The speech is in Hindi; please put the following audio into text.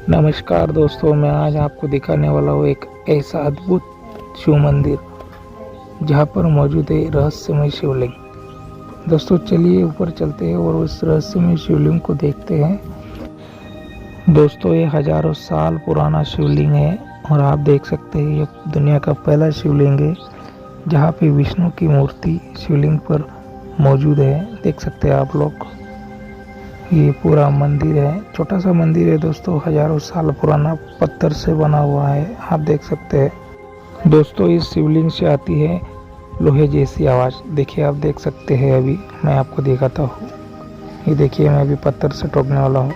नमस्कार दोस्तों, मैं आज आपको दिखाने वाला हूँ एक ऐसा अद्भुत शिव मंदिर जहाँ पर मौजूद है रहस्यमय शिवलिंग। दोस्तों चलिए ऊपर चलते हैं और उस रहस्यमय शिवलिंग को देखते हैं। दोस्तों ये हजारों साल पुराना शिवलिंग है और आप देख सकते हैं ये दुनिया का पहला शिवलिंग है जहाँ पे विष्णु की मूर्ति शिवलिंग पर मौजूद है। देख सकते हैं आप लोग, ये पूरा मंदिर है, छोटा सा मंदिर है दोस्तों, हजारों साल पुराना पत्थर से बना हुआ है। आप देख सकते हैं दोस्तों, इस शिवलिंग से आती है लोहे जैसी आवाज़। देखिए आप देख सकते हैं, अभी मैं आपको दिखाता हूँ। ये देखिए मैं अभी पत्थर से ठोकने वाला हूँ।